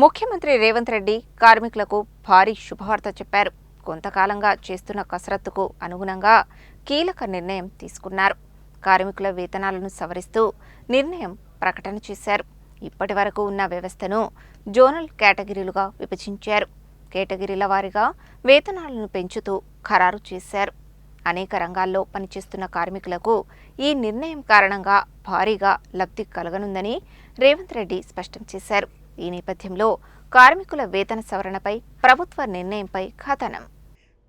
ముఖ్యమంత్రి రేవంత్ రెడ్డి కార్మికులకు భారీ శుభవార్త చెప్పారు. కొంతకాలంగా చేస్తున్న కసరత్తుకు అనుగుణంగా కీలక నిర్ణయం తీసుకున్నారు. కార్మికుల వేతనాలను సవరిస్తూ నిర్ణయం ప్రకటన చేశారు. ఇప్పటివరకు ఉన్న వ్యవస్థను జోనల్ కేటగిరీలుగా విభజించారు. కేటగిరీల వారీగా వేతనాలను పెంచుతూ ఖరారు చేశారు. అనేక రంగాల్లో పనిచేస్తున్న కార్మికులకు ఈ నిర్ణయం కారణంగా భారీగా లబ్ధి కలగనుందని రేవంత్ రెడ్డి స్పష్టం చేశారు. ఈ నేపథ్యంలో కార్మికుల వేతన సవరణపై ప్రభుత్వ నిర్ణయంపై కథనం.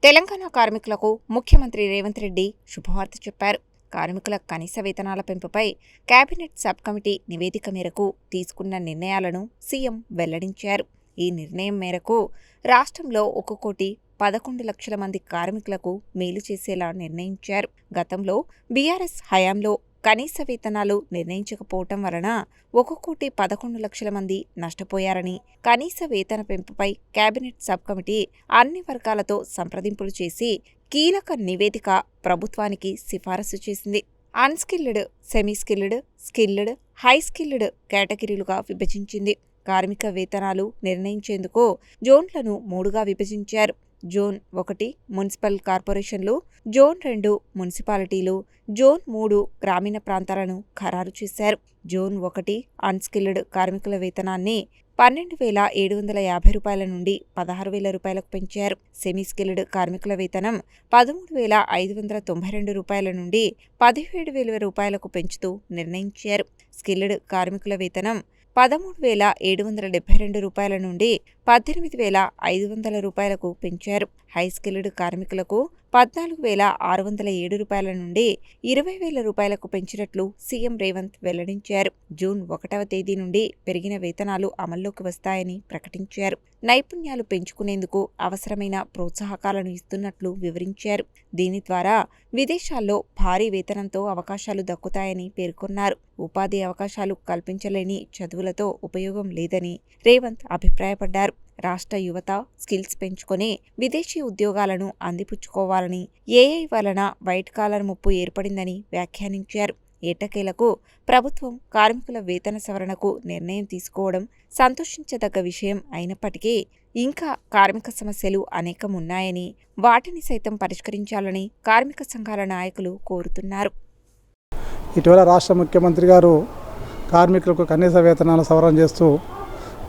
తెలంగాణ కార్మికులకు ముఖ్యమంత్రి రేవంత్ రెడ్డి శుభవార్త చెప్పారు. కార్మికుల కనీస వేతనాల పెంపుపై కేబినెట్ సబ్ కమిటీ నివేదిక మేరకు తీసుకున్న నిర్ణయాలను సీఎం వెల్లడించారు. ఈ నిర్ణయం మేరకు రాష్ట్రంలో 1,11,00,000 మంది కార్మికులకు మేలు చేసేలా నిర్ణయించారు. గతంలో బీఆర్ఎస్ హయాంలో కనీస వేతనాలు నిర్ణయించకపోవటం వలన 1,11,00,000 మంది నష్టపోయారని, కనీస వేతన పెంపుపై కేబినెట్ సబ్ కమిటీ అన్ని వర్గాలతో సంప్రదింపులు చేసి కీలక నివేదిక ప్రభుత్వానికి సిఫారసు చేసింది. Unskilled, semi skilled, skilled, high skilled కేటగిరీలుగా విభజించింది. కార్మిక వేతనాలు నిర్ణయించేందుకు జోన్లను 3గా విభజించారు. జోన్ 1 మున్సిపల్ కార్పొరేషన్లు, జోన్ 2 మున్సిపాలిటీలు, జోన్ 3 గ్రామీణ ప్రాంతాలను ఖరారు చేశారు. జోన్ 1 అన్స్కిల్డ్ కార్మికుల వేతనాన్ని 12,750 రూపాయల నుండి 16,000 రూపాయలకు పెంచారు. సెమీ స్కిల్డ్ కార్మికుల వేతనం 13,592 రూపాయల నుండి 17,000 రూపాయలకు పెంచుతూ నిర్ణయించారు. స్కిల్డ్ కార్మికుల వేతనం 13,772 రూపాయల నుండి 18,500 రూపాయలకు పెంచారు. హై స్కిల్డ్ కార్మికులకు 14,607 రూపాయల నుండి 20,000 రూపాయలకు పెంచినట్లు సీఎం రేవంత్ వెల్లడించారు. జూన్ 1వ తేదీ నుండి పెరిగిన వేతనాలు అమల్లోకి వస్తాయని ప్రకటించారు. నైపుణ్యాలు పెంచుకునేందుకు అవసరమైన ప్రోత్సాహకాలను ఇస్తున్నట్లు వివరించారు. దీని ద్వారా విదేశాల్లో భారీ వేతనంతో అవకాశాలు దక్కుతాయని పేర్కొన్నారు. ఉపాధి అవకాశాలు కల్పించలేని చదువులతో ఉపయోగం లేదని రేవంత్ అభిప్రాయపడ్డారు. రాష్ట్ర యువత స్కిల్స్ పెంచుకొని విదేశీ ఉద్యోగాలను అందిపుచ్చుకోవాలని, ఏఐ వలన వైట్ కాలర్ ముప్పు ఏర్పడిందని వ్యాఖ్యానించారు. ఎట్టకేలకు ప్రభుత్వం కార్మికుల వేతన సవరణకు నిర్ణయం తీసుకోవడం సంతోషించదగ్గ విషయం అయినప్పటికీ ఇంకా కార్మిక సమస్యలు అనేకం ఉన్నాయని, వాటిని సైతం పరిష్కరించాలని కార్మిక సంఘాల నాయకులు కోరుతున్నారు. ఇటీవల రాష్ట్ర ముఖ్యమంత్రి గారు కార్మికులకు కనీస వేతనాల సవరణ చేస్తూ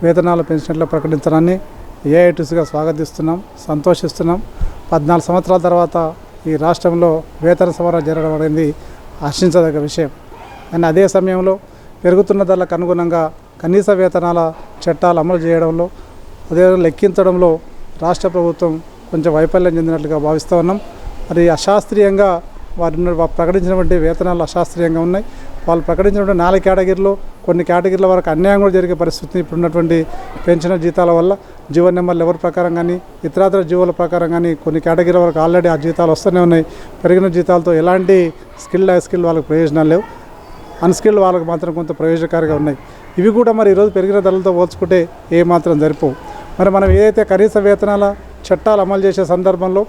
వేతనాలు పెంచినట్లు ప్రకటించడాన్ని ఏఐటీసీగా స్వాగతిస్తున్నాం, సంతోషిస్తున్నాం. 14 సంవత్సరాల తర్వాత ఈ రాష్ట్రంలో వేతన సవరణ జరగడం అనేది హర్షించదగ్గ విషయం. కానీ అదే సమయంలో పెరుగుతున్న ధరలకు అనుగుణంగా కనీస వేతనాల చట్టాలు అమలు చేయడంలో, అదే లెక్కించడంలో రాష్ట్ర ప్రభుత్వం కొంచెం వైఫల్యం చెందినట్లుగా భావిస్తూ ఉన్నాం. మరి అశాస్త్రీయంగా వారు ప్రకటించినటువంటి వేతనాలు అశాస్త్రీయంగా ఉన్నాయి. వాళ్ళు ప్రకటించినటువంటి 4 కేటగిరీలో కొన్ని కేటగిరీల వరకు అన్యాయం కూడా జరిగే పరిస్థితి ఇప్పుడున్నటువంటి పెన్షన్ జీతాల వల్ల. జీవో నెంబర్లు ఎవరి ప్రకారం కానీ ఇతరాతర జీవోల ప్రకారం కానీ కొన్ని కేటగిరీల వరకు ఆల్రెడీ ఆ జీతాలు వస్తూనే ఉన్నాయి. పెరిగిన జీతాలతో ఎలాంటి స్కిల్డ్ అన్స్కిల్డ్ వాళ్ళకి ప్రయోజనాలు లేవు. అన్స్కిల్డ్ వాళ్ళకి మాత్రం కొంత ప్రయోజనకారిగా ఉన్నాయి. ఇవి కూడా మరి ఈరోజు పెరిగిన ధరలతో పోల్చుకుంటే ఏమాత్రం సరిపోవు. మరి మనం ఏదైతే కనీస వేతనాల చట్టాలు అమలు చేసే సందర్భంలో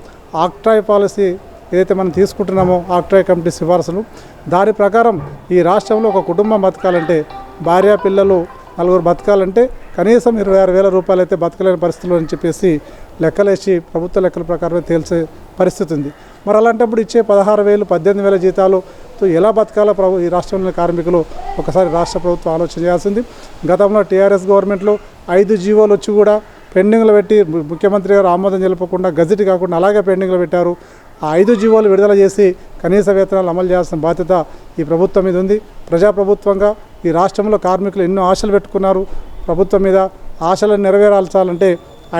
ఆక్ట్రాయ్ పాలసీ ఏదైతే మనం తీసుకుంటున్నామో, ఆక్ట్రాయ్ కమిటీ సిఫార్సులు, దాని ప్రకారం ఈ రాష్ట్రంలో ఒక కుటుంబం బతకాలంటే, భార్య పిల్లలు 4 బతకాలంటే కనీసం 26,000 రూపాయలు అయితే బతకలేని పరిస్థితులు అని చెప్పేసి లెక్కలేసి ప్రభుత్వ లెక్కల ప్రకారమే తేల్చే పరిస్థితి ఉంది. మరి అలాంటప్పుడు ఇచ్చే 16,000, 18,000 జీతాలతో ఎలా బతకాలో ఈ రాష్ట్రంలోని కార్మికులు ఒకసారి రాష్ట్ర ప్రభుత్వం ఆలోచన చేయాల్సింది. గతంలో టీఆర్ఎస్ గవర్నమెంట్లో 5 జీవోలు వచ్చి కూడా పెండింగ్లు పెట్టి ముఖ్యమంత్రి గారు ఆమోదం తెలపకుండా గజెట్ కాకుండా అలాగే పెండింగ్లు పెట్టారు. ఆ 5 జీవోలు విడుదల చేసి కనీస వేతనాలు అమలు చేయాల్సిన బాధ్యత ఈ ప్రభుత్వం మీద ఉంది. ప్రజాప్రభుత్వంగా ఈ రాష్ట్రంలో కార్మికులు ఎన్నో ఆశలు పెట్టుకున్నారు. ప్రభుత్వం మీద ఆశలను నెరవేరాల్చాలంటే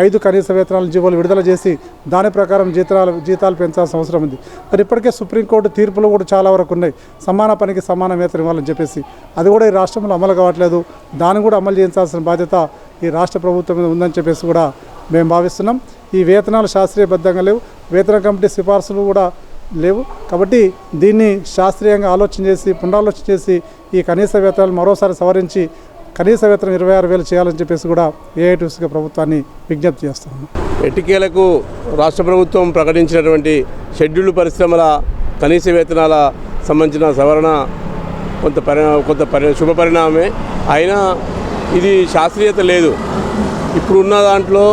5 కనీస వేతనాల జీవోలు విడుదల చేసి దాని ప్రకారం జీతాలు పెంచాల్సిన అవసరం ఉంది. మరి ఇప్పటికే సుప్రీంకోర్టు తీర్పులు కూడా చాలా వరకు ఉన్నాయి. సమాన పనికి సమాన వేతనం ఇవ్వాలని చెప్పేసి అది కూడా ఈ రాష్ట్రంలో అమలు కావట్లేదు. దాన్ని కూడా అమలు చేయించాల్సిన బాధ్యత ఈ రాష్ట్ర ప్రభుత్వం మీద ఉందని చెప్పేసి కూడా మేము భావిస్తున్నాం. ఈ వేతనాలు శాస్త్రీయబద్ధంగా లేవు, వేతన కమిటీ సిఫార్సులు కూడా లేవు. కాబట్టి దీన్ని శాస్త్రీయంగా ఆలోచన చేసి పునరాలోచన చేసి ఈ కనీస వేతనాలు మరోసారి సవరించి కనీస వేతనం 26,000 చేయాలని చెప్పేసి కూడా ఏఐటీసీగా ప్రభుత్వాన్ని విజ్ఞప్తి చేస్తున్నాను. ఎట్టికేలకు రాష్ట్ర ప్రభుత్వం ప్రకటించినటువంటి షెడ్యూల్డ్ పరిశ్రమల కనీస వేతనాల సంబంధించిన సవరణ కొంత శుభ పరిణామమే. అయినా ఇది శాస్త్రీయత లేదు. ఇప్పుడున్న దాంట్లో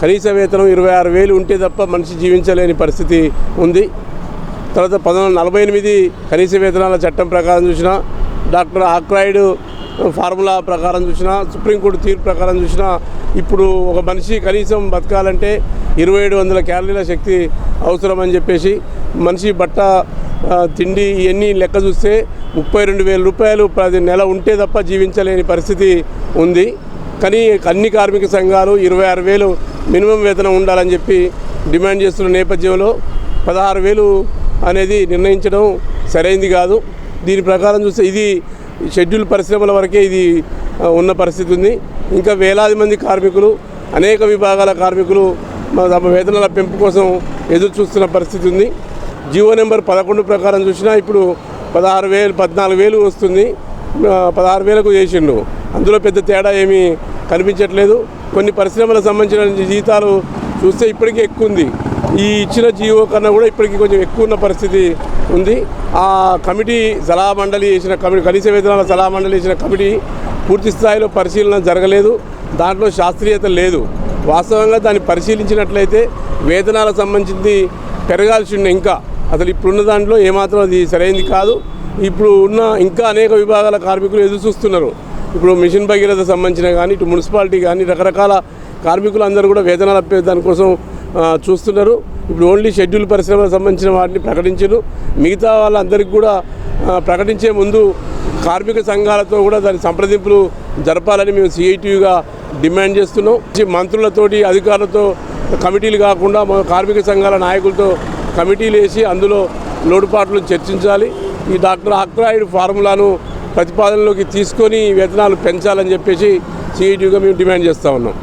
కనీస వేతనం 26,000 ఉంటే తప్ప మనిషి జీవించలేని పరిస్థితి ఉంది. తర్వాత 1948 కనీస వేతనాల చట్టం ప్రకారం చూసినా, డాక్టర్ ఆక్రాయిడ్ ఫార్ములా ప్రకారం చూసినా, సుప్రీంకోర్టు తీర్పు ప్రకారం చూసినా, ఇప్పుడు ఒక మనిషి కనీసం బతకాలంటే 2700 క్యాలరీల శక్తి అవసరమని చెప్పేసి, మనిషి బట్ట తిండి ఇవన్నీ లెక్క చూస్తే 32,000 రూపాయలు ప్రతి నెల ఉంటే తప్ప జీవించలేని పరిస్థితి ఉంది. కానీ అన్ని కార్మిక సంఘాలు 26,000 మినిమం వేతనం ఉండాలని చెప్పి డిమాండ్ చేస్తున్న నేపథ్యంలో 16,000 అనేది నిర్ణయించడం సరైంది కాదు. దీని ప్రకారం చూస్తే ఇది షెడ్యూల్ పరిశ్రమల వరకే ఇది ఉన్న పరిస్థితి ఉంది. ఇంకా వేలాది మంది కార్మికులు, అనేక విభాగాల కార్మికులు తమ వేతనాల పెంపు కోసం ఎదురు చూస్తున్న పరిస్థితి ఉంది. జీవో నెంబర్ 11 ప్రకారం చూసినా ఇప్పుడు 14,000 వస్తుంది. 16,000కు చేసిండు. అందులో పెద్ద తేడా ఏమీ కనిపించట్లేదు. కొన్ని పరిశ్రమలకు సంబంధించిన జీతాలు చూస్తే ఇప్పటికీ ఎక్కువ ఉంది. ఈ ఇచ్చిన జీవో కన్నా కూడా ఇప్పటికీ కొంచెం ఎక్కువ ఉన్న పరిస్థితి ఉంది. ఆ కమిటీ సలహా మండలి చేసిన కనీస వేతనాల సలహా మండలి చేసిన కమిటీ పూర్తి స్థాయిలో పరిశీలన జరగలేదు. దాంట్లో శాస్త్రీయత లేదు. వాస్తవంగా దాన్ని పరిశీలించినట్లయితే వేతనాలకు సంబంధించింది పెరగాల్సి ఉన్న ఇంకా అసలు ఇప్పుడున్న దాంట్లో ఏమాత్రం అది సరైనది కాదు. ఇప్పుడు ఉన్న ఇంకా అనేక విభాగాల కార్మికులు ఎదురు చూస్తున్నారు. ఇప్పుడు మిషన్ భగీరథ సంబంధించిన కానీ, ఇటు మున్సిపాలిటీ కానీ, రకరకాల కార్మికులు అందరూ కూడా వేతనాల దానికోసం చూస్తున్నారు. ఇప్పుడు ఓన్లీ షెడ్యూల్ పరిశ్రమలకు సంబంధించిన వాటిని ప్రకటించారు. మిగతా వాళ్ళందరికీ కూడా ప్రకటించే ముందు కార్మిక సంఘాలతో కూడా దాని సంప్రదింపులు జరపాలని మేము సిఐటియుగా డిమాండ్ చేస్తున్నాం. మంత్రులతోటి, అధికారులతో కమిటీలు కాకుండా కార్మిక సంఘాల నాయకులతో కమిటీలు వేసి అందులో లోటుపాట్లు చర్చించాలి. ఈ డాక్టర్ ఆక్రాయిడ్ ఫార్ములాను ప్రతిపాదనలోకి తీసుకొని వేతనాలు పెంచాలని చెప్పేసి సిఐటియుగా మేము డిమాండ్ చేస్తూ ఉన్నాం.